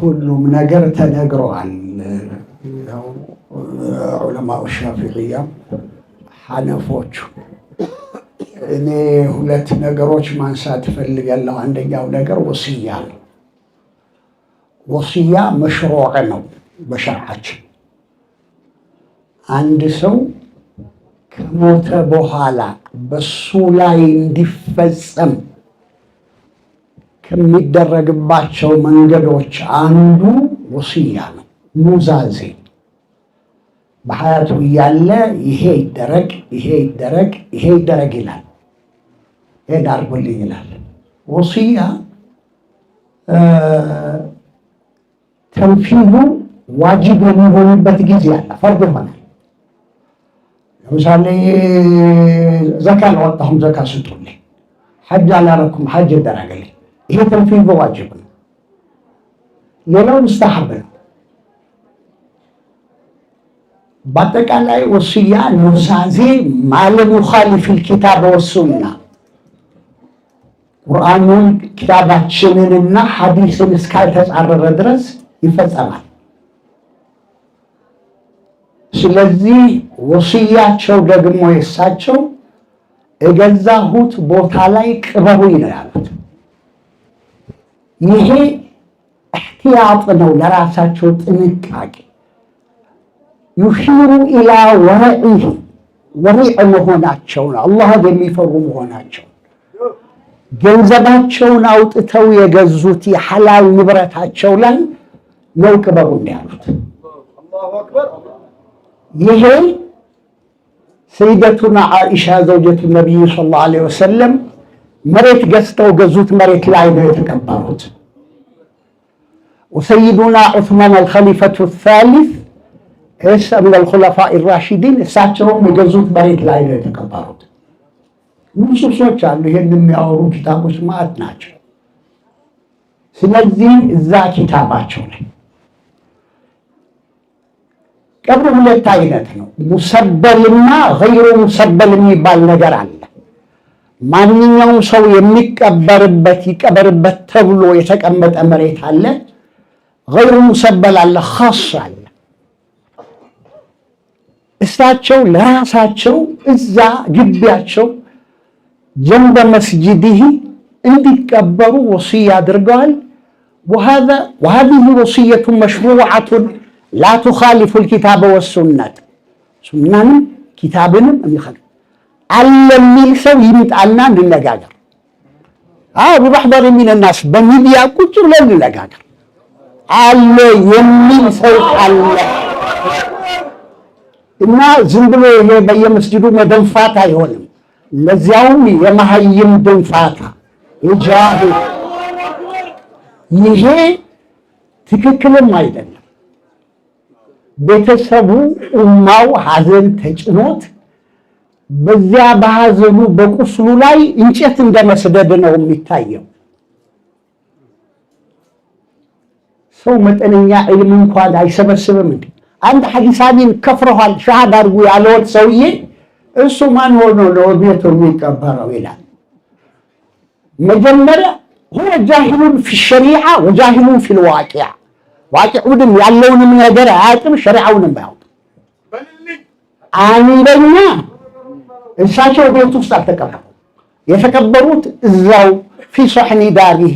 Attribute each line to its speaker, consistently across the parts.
Speaker 1: ሁሉም ነገር ተነግሯል። ዑለማው ሻፊዕያ ሐነፎቹ እኔ ሁለት ነገሮች ማንሳት እፈልጋለሁ። አንደኛው ነገር ወሲያ ነው። ወሲያ መሽሩዕ ነው በሸርዓችን። አንድ ሰው ከሞተ በኋላ በሱ ላይ እንዲፈጸም ከሚደረግባቸው መንገዶች አንዱ ወሲያ ነው። ኑዛዜ በሐያቱ እያለ ይሄ ይደረግ፣ ይሄ ይደረግ፣ ይሄ ይደረግ ይላል። ይሄን አድርጉልኝ ይላል። ወሲያ ተንፊዙ ዋጅብ የሚሆንበት ጊዜ አለ። ፈርድ ይሆናል። ለምሳሌ ዘካ አላወጣሁም፣ ዘካ ስጡልኝ። ሐጅ አላረኩም፣ ሐጅ ይደረግልኝ። ይሄ ተንፊዙ ዋጅብ ነው። ሌላው ሙስተሐብ ነው። በአጠቃላይ ወሲያ ኑዛዜ ማለም ዩኻሊፍ ልኪታብ ወሱና ቁርአኑን ኪታባችንንና ሐዲስን እስካልተጻረረ ድረስ ይፈጸማል። ስለዚህ ወሲያቸው ደግሞ የሳቸው የገዛሁት ቦታ ላይ ቅበሩኝ ነው ያሉት። ይሄ እህትያጥ ነው፣ ለራሳቸው ጥንቃቄ። ዩሺሩ ኢላ ወረዒህ ወሪዕ መሆናቸውን አላህ የሚፈሩ መሆናቸው ገንዘባቸውን አውጥተው የገዙት የሐላል ንብረታቸው ላይ ነው ቅበሩኝ ያሉት። ይሄ ሰይደቱና ዓኢሻ ዘውጀቱ ነቢይ ሰለላሁ ዐለይሂ ወሰለም መሬት ገዝተው ገዙት መሬት ላይ ነው የተቀበሩት። ወሰይዱና ዑስማን አልኸሊፈቱ ሳሊስ من الخلفاء الراشدين እሳቸውም የገዙት መሬት ላይ ነው የተቀበሩት። ንሱሶች አሉ ይሄን የሚያወሩ ኪታቦች ማለት ናቸው። ስለዚህ እዛ ኪታባቸው ላይ ቀብር ሁለት አይነት ነው፣ ሙሰበልና ገይሩ ሙሰበል የሚባል ነገር አለ። ማንኛውም ሰው የሚቀበርበት ይቀበርበት ተብሎ የተቀመጠ መሬት አለ። ገይሩ ሙሰበል አለ፣ ኻስ አለ። እሳቸው ለራሳቸው እዛ ግቢያቸው ጀንበ መስጂድህ እንዲቀበሩ ወሲያ አድርገዋል። وهذه وصية مشروعة لا تخالف الكتاب والسنة ሱናንም ኪታብንም የሚخالف አለ የሚል ሰው ይምጣና እንነጋገር። بمحضر من الناس በሚዲያ ቁጭ ብለን እንነጋገር። አለ የሚል ሰው አለ እና ዝም ብሎ ይሄ በየመስጂዱ መደንፋት አይሆንም። ለዚያውም የመሀይም ድንፋታ የጃሂል ይሄ ትክክልም አይደለም። ቤተሰቡ ኡማው ሐዘን ተጭኖት በዚያ በሐዘኑ በቁስሉ ላይ እንጨት እንደመስደድ ነው የሚታየው። ሰው መጠነኛ ዒልም እንኳን አይሰበስብም እንዴ? አንድ ሐዲሳኒን ከፍረዋል ሻሃዳ አድርጉ ያለወት ሰውዬ እሱ ማን ሆኖ ነው ቤቱ የሚቀበረው ይላል። መጀመሪያ هو جاهل في الشريعة وجاهل في الواقع واقعውንም ያለውንም ነገር አያውቅም፣ ሸሪዓውንም አያውቅም። አንደኛ እሳቸው ቤት ውስጥ አልተቀበሩም። የተቀበሩት እዛው في صحن داره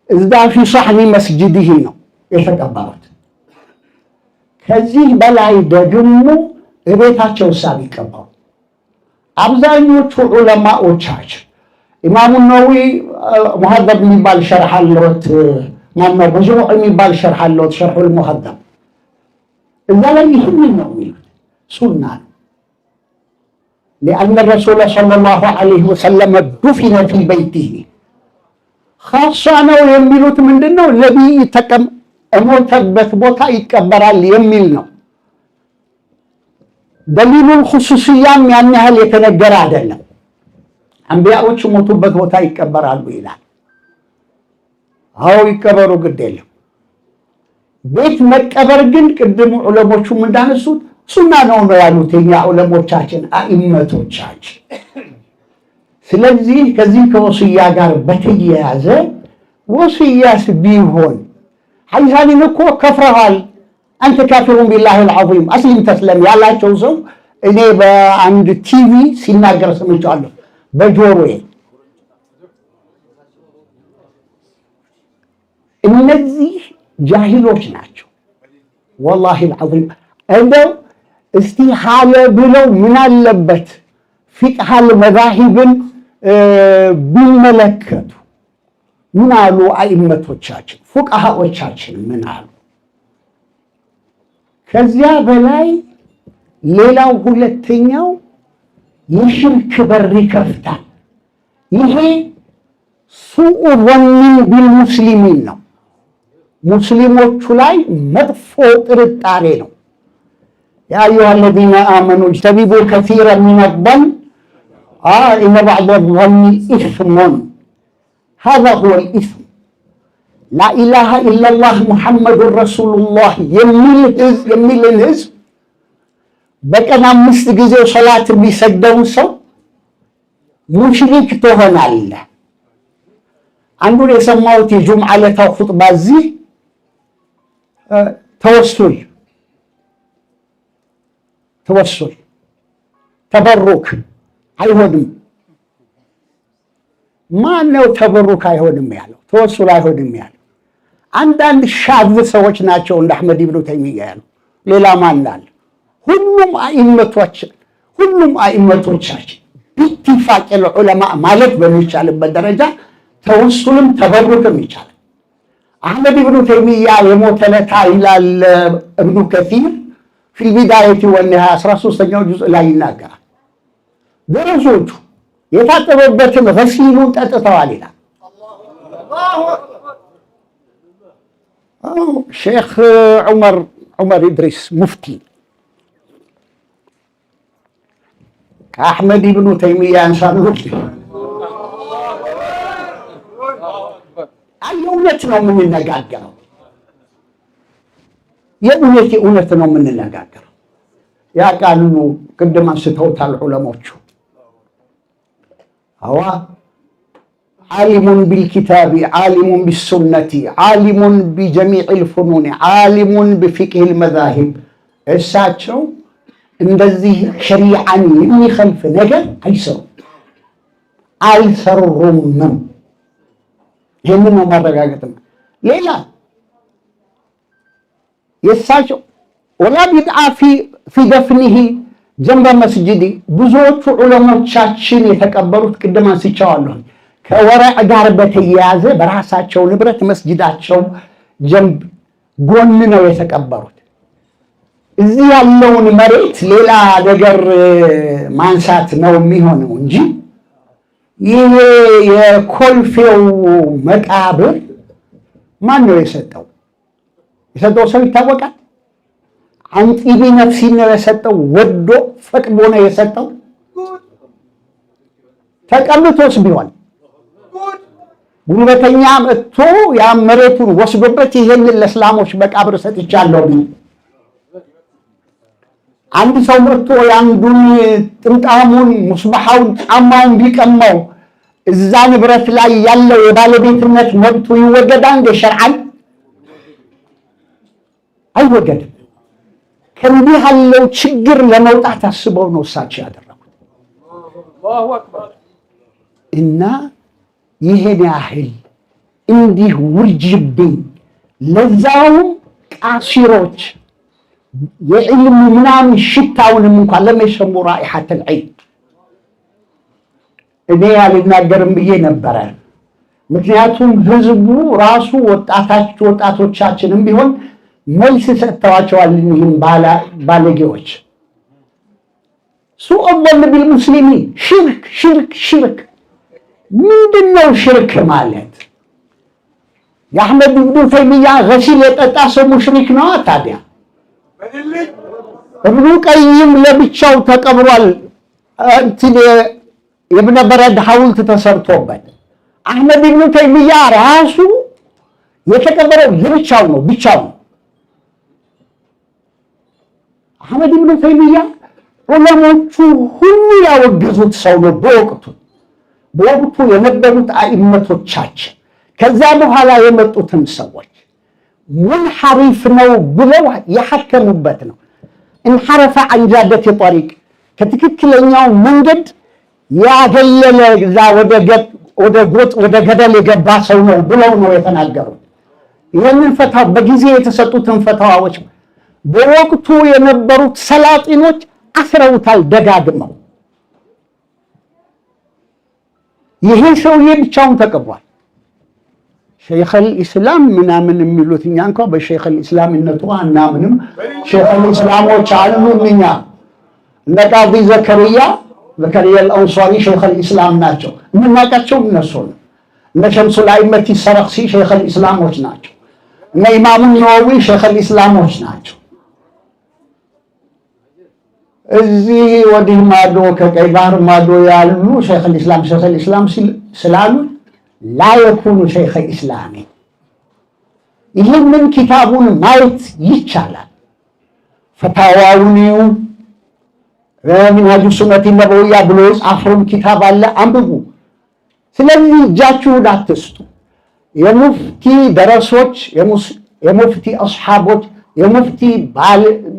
Speaker 1: እዛ في صحن مسجده ነው የተቀበሩት። ከዚህ በላይ ደግሞ እቤታቸው ሳብ ይቀበሩ። አብዛኞቹ ዑለማዎቻችን ኢማሙ ነወዊ ሙሐደብ የሚባል ሸርሕ አለዎት፣ ማነው መጅሙዕ የሚባል ሸርሕ አለዎት፣ ሸርሑል ሙሐደብ። እዛ ላይ ይህንን ነው የሚሉት ሱና ነው። لأن الرسول صلى الله عليه وسلم دفن في بيته خاصة ነው የሚሉት ምንድነው ነብይ እሞተበት ቦታ ይቀበራል የሚል ነው። ደሊሉል ኹሱሲያም ያን ያህል የተነገረ አይደለም። አንቢያዎች ሞቱበት ቦታ ይቀበራሉ ይላል። አዎ ይቀበሩ፣ ግድ የለም። ቤት መቀበር ግን ቅድም ዑለሞቹም እንዳነሱት ሱና ነው ያሉት የኛ ዑለሞቻችን አኢመቶቻችን። ስለዚህ ከዚህ ከወሲያ ጋር በተያያዘ ወስያስ ቢሆን ሐይሳኒን እኮ ከፍረሃል አንተ ካፊሩን ቢላሂ አልዓዚም አስሊም ተስለም ያላቸው ሰው እኔ በአንድ ቲቪ ሲናገር ሰምቻለሁ በጆሮዬ። እነዚህ ጃሂሎች ናቸው ወላሂ አልዓዚም። እንደው እስቲ ሐለ ብለው ምን አለበት ፊቅሃል መዛሂብን ቢመለከቱ ምን አሉ አኢመቶቻችን ፉቃሃዎቻችን ምን አሉ? ከዚያ በላይ ሌላው ሁለተኛው የሽርክ በር ይከፍታል። ይሄ ሱኡ ظንን ቢልሙስሊሚን ነው፣ ሙስሊሞቹ ላይ መጥፎ ጥርጣሬ ነው። ያ አዩሃ አለዚነ አመኑ እጅተኒቡ ከሲረን ሚነ ظን ኢነ በዕደ ظን ኢስሙን ሃዛ ሁወል ኢስም ላኢላሃ ኢለላህ ሙሐመዱን ረሱሉላህ የሚልን ህዝብ በቀን 5 ጊዜ ሶላት የሚሰግደውን ሰው ሙሽሪክ ትሆናለህ። አንዱን የሰማሁት የጁምዓ ዕለታው ኹጥባ እዚህ ተወሱል ተበሩክ አይሆንም። ማን ነው ተበሩክ አይሆንም ያለው? ተወሱል አይሆንም ያለው? አንዳንድ ሻዝ ሰዎች ናቸው እንደ አሕመድ ኢብኑ ተይሚያ ያለው። ሌላ ማን አለ? ሁሉም አኢመቶቻችን ቢትፋቅ ዑለማ ማለት በሚቻልበት ደረጃ ተወሱልም ተበሩክም ይቻላል። አሕመድ ኢብኑ ተይሚያ የሞተ ለታ ይላል እብኑ ከሲር ፊል ቢዳየቲ ወኒሃያ 13ኛው ጁዝ ላይ ይናገራል። ደረሶቹ የታጠበበትን ገሲሉን ጠጥተዋል ይላል። ሼክ ዑመር ኢድሪስ ሙፍቲ ከአሕመድ ኢብኑ ተይሚያ አንሳሉት። የእውነት ነው የምንነጋገረው፣ የእውነት ነው የምንነጋገረው። ያ ቃሉ ቅድም አንስተውታል ዑለሞቹ። አዋ ዓሊሙን ቢልኪታቢ ዓሊሙን ቢሱነቲ ዓሊሙን ቢጀሚዕል ፉኑን ዓሊሙን ቢፊቅሂል መዛሂብ። እሳቸው እንደዚህ ሸሪዓን የሚኸልፍ ነገር አይሰሩምም። ይህንን ነው ማረጋገጥ ነው። ሌላ የእሳቸው ወላ ቢድዓ ፊ ደፍኒሂ ጀንበ መስጂዲ። ብዙዎቹ ዑለሞቻችን የተቀበሩት ቅድም አንስቼዋለሁ ከወረዕ ጋር በተያያዘ በራሳቸው ንብረት መስጂዳቸው ጀንብ ጎን ነው የተቀበሩት። እዚህ ያለውን መሬት ሌላ ነገር ማንሳት ነው የሚሆነው እንጂ ይሄ የኮልፌው መቃብር ማን ነው የሰጠው? የሰጠው ሰው ይታወቃል። አንጢቢ ነፍሲ ነው የሰጠው፣ ወዶ ፈቅዶ ነው የሰጠው። ተቀምጦስ ቢሆን ጉልበተኛ መጥቶ ያ መሬቱን ወስዶበት ይሄንን ለእስላሞች መቃብር ሰጥቻለሁ ቢል አንድ ሰው መጥቶ ያንዱን ጥምጣሙን ሙስባሐውን ጫማውን ቢቀማው እዛ ንብረት ላይ ያለው የባለቤትነት መብቱ ይወገዳል እንደ ሸርዓን? አይወገድም። ከእንዲህ ያለው ችግር ለመውጣት አስበው ነው እሳቸው ያደረጉት። እና ይሄን ያህል እንዲህ ውርጅብኝ ለዛውም ቃሲሮች የዕልም ምናምን ሽታውንም እንኳን ለሚሰሙ ራኢሐተል ዒልም እኔ ያልናገርም ብዬ ነበረ። ምክንያቱም ህዝቡ ራሱ ወጣቶቻችንም ቢሆን መልስ ሰጥተዋቸዋል። ይህም ባለጌዎች ሱእ ظን ቢልሙስሊሚን ሽርክ ምንድነው? ሽርክ ማለት የአሕመድ ኢብኑ ተይሚያ ገሲል የጠጣ ሰው ሙሽሪክ ነው ታዲያ? እብኑ ቀይም ለብቻው ተቀብሯል። የእብነ በረድ ሐውልት ተሰርቶበት አሕመድ ኢብኑ ተይሚያ ራሱ የተቀበረው ለብቻው ነው፣ ብቻው ነው። አሕመድ ኢብኑ ተይሚያ ዑለሞቹ ሁሉ ያወገዙት ሰው ነው። በወቅቱ የነበሩት አኢመቶቻችን ከዛ በኋላ የመጡትም ሰዎች ሙንሐሪፍ ነው ብለው ያሐከሙበት ነው። እንሐረፈ ዐን ጃደቲ ጠሪቅ ከትክክለኛው መንገድ ያገለለ እዛ ወደ ጎጥ ወደ ገደል የገባ ሰው ነው ብለው ነው የተናገሩት። ይህንን ፈትዋ በጊዜ የተሰጡትን ፈትዋዎች በወቅቱ የነበሩት ሰላጢኖች አስረውታል ደጋግመው። ይሄ ሰውዬ ብቻውን ተቀቧል። ሸይኹል ኢስላም ምናምን የሚሉት እኛ እንኳን በሸይኹል ኢስላምነቱ አናምንም። ሸይኹል ኢስላሞች አሉን እኛ እነ ቃዲ ዘከርያ አልአንሷሪ ሸይኹል ኢስላም ናቸው። የምናውቃቸው እነሱ ነው። እነ ሸምሱል አኢመቲ ሰረኽሲ ሸይኹል ኢስላሞች ናቸው። እነ ኢማሙ ነወዊ ሸይኹል ኢስላሞች ናቸው። እዚህ ወዲህ ማዶ ከቀይ ባህር ማዶ ያሉ ሸይኹል ኢስላም ስላሉ ላ የኩኑ ሸይኹል ኢስላሚ። ይህንን ኪታቡን ማየት ይቻላል። ፈታዋውን ሚንሃጁ ሱነቲ ነበውያ ብሎ የጻፈውን ኪታብ አለ፣ አንብቡ። ስለዚህ እጃችሁን አትስጡ። የሙፍቲ ደረሶች፣ የሙፍቲ አስሓቦች፣ የሙፍቲ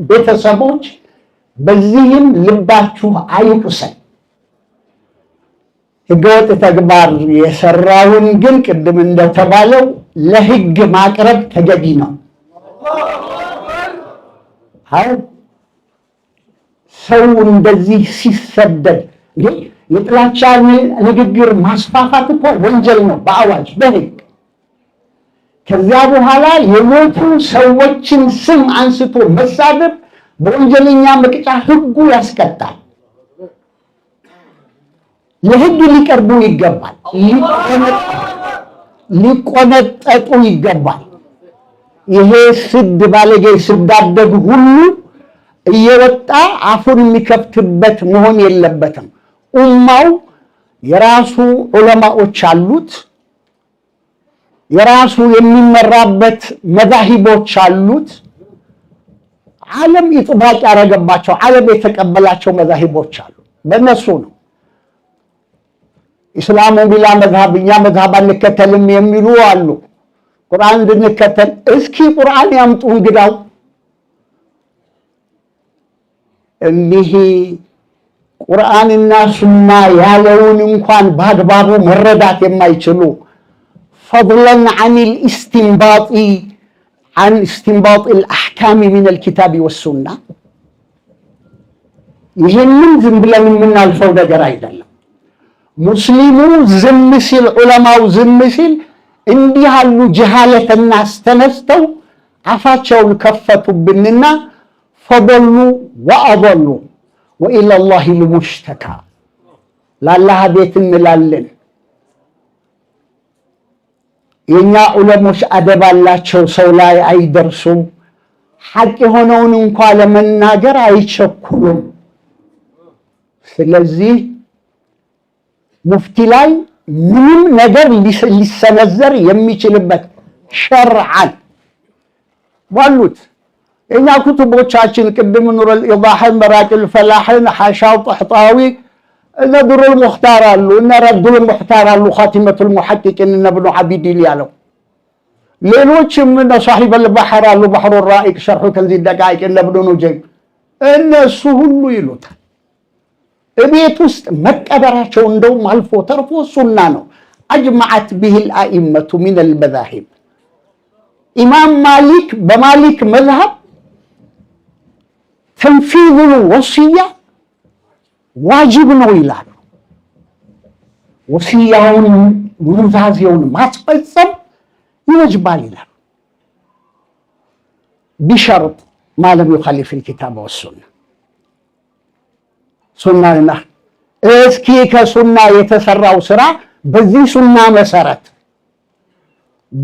Speaker 1: ቤተሰቦች በዚህም ልባችሁ አይቁሰል። ህገወጥ ተግባር የሰራውን ግን ቅድም እንደተባለው ለህግ ማቅረብ ተገቢ ነው። ሰው እንደዚህ ሲሰደድ የጥላቻ ንግግር ማስፋፋት እኮ ወንጀል ነው በአዋጅ በህግ። ከዚያ በኋላ የሞቱ ሰዎችን ስም አንስቶ መሳደብ በወንጀለኛ መቅጫ ህጉ ያስቀጣል። ለህግ ሊቀርቡ ይገባል፣ ሊቆነጠጡ ይገባል። ይሄ ስድ ባለጌ ስዳደግ ሁሉ እየወጣ አፉን የሚከፍትበት መሆን የለበትም። ኡማው የራሱ ዑለማዎች አሉት፣ የራሱ የሚመራበት መዛሂቦች አሉት። ዓለም ኢጥባቅ ያደረገባቸው ዓለም የተቀበላቸው መዛሂቦች አሉ። በእነሱ ነው ኢስላሙ ቢላ መዝሃብ እኛ መዝሃብ አንከተልም የሚሉ አሉ። ቁርአን እንድንከተል እስኪ ቁርአን ያምጡ እንግዳው። እኒህ ቁርአንና ሱና ያለውን እንኳን በአግባቡ መረዳት የማይችሉ ፈضለን عن استنباط الأحكام من الكتاب والسنة ይህንን ዝም ብለን የምናልፈው ነገር አይደለም። ሙስሊሙ ዝም ሲል ዑለማው ዝም ሲል እንዲህ ያሉ ጀሃለትና አስተነስተው አፋቸውን ከፈቱብንና ፈضሉ ወአضሉ وإلى الله المشتكى ላላህ ቤት እንላለን። የኛ ዑለሞች አደብ አላቸው፣ ሰው ላይ አይደርሱም። ሐቅ የሆነውን እንኳን ለመናገር አይቸኩሉም። ስለዚህ ሙፍቲ ላይ ምንም ነገር ሊሰነዘር የሚችልበት ሸርዓን ባሉት የኛ ኩቱቦቻችን ቅድም ኑረል ኢዳህን መራቂል ፈላህን ሐሻው ጠህጣዊ እነ ዱሩል ሙኽታር አሉ፣ እነ ረዱል ሙኽታር አሉ፣ ኻቲመቱል ሙሐቂቂን እነ ኢብኑ ዓቢዲን ያለው ሌሎችም እነ ሷሂበል ባህር አሉ፣ ባህሩ ራኢቅ ሸርሑ ከንዚ ደቃኢቅ እነ ኢብኑ ኑጀይም እነሱ ሁሉ ይሉታል። እቤት ውስጥ መቀበራቸው እንደውም አልፎ ተርፎ ሱና ነው። አጅመዐት ቢሂል አኢመቱ ሚነል መዛሂብ ኢማም ማሊክ በማሊክ መዝሀብ ተንፊዙል ወሲያ ዋጅብ ነው ይላሉ። ወሲያውን ኑዛዜውን ማስፈጸም ይወጅባል ይላሉ። ቢሸርጥ ማለም ይኻሊፍ الكتاب والسنة ሱናና እስኪ ከሱና የተሰራው ስራ በዚህ ሱና መሰረት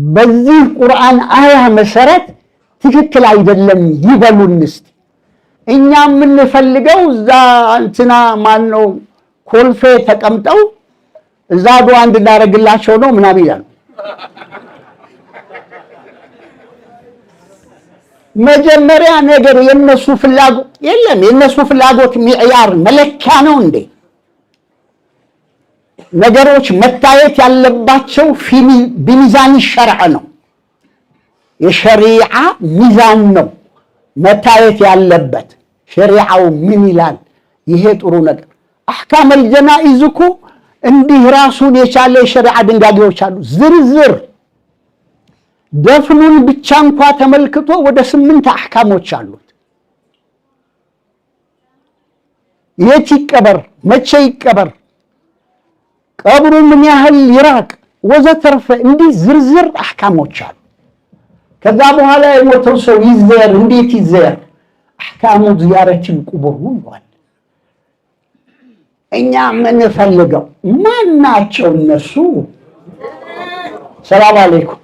Speaker 1: በዚህ ቁርአን አያ መሰረት ትክክል አይደለም ይበሉን። እስቲ እኛ የምንፈልገው እዛ እንትና ማን ነው ኮልፌ ተቀምጠው እዛ ዱዓ እንድናደርግላቸው ነው ምናምን ይላሉ። መጀመሪያ ነገር የነሱ ፍላጎት የለም። የነሱ ፍላጎት ሚዕያር መለኪያ ነው እንዴ? ነገሮች መታየት ያለባቸው በሚዛን ሸርዕ ነው። የሸሪዓ ሚዛን ነው መታየት ያለበት። ሸሪዓው ምን ይላል? ይሄ ጥሩ ነገር። አሕካመል ጀናኢዝ እኮ እንዲህ ራሱን የቻለ የሸሪዓ ድንጋጌዎች አሉ። ዝርዝር ደፍኑን ብቻ እንኳ ተመልክቶ ወደ 8 አሕካሞች አሉት። የት ይቀበር፣ መቼ ይቀበር፣ ቀብሩ ምን ያህል ይራቅ፣ ወዘተርፈ እንዲህ ዝርዝር አሕካሞች አሉ። ከዛ በኋላ የሞተው ሰው ይዘየር፣ እንዴት ይዘየር፣ አሕካሙ ዚያረቲል ቁቡር ሁሏል። እኛ ምን ፈልገው ማን ናቸው እነሱ? ሰላም አለይኩም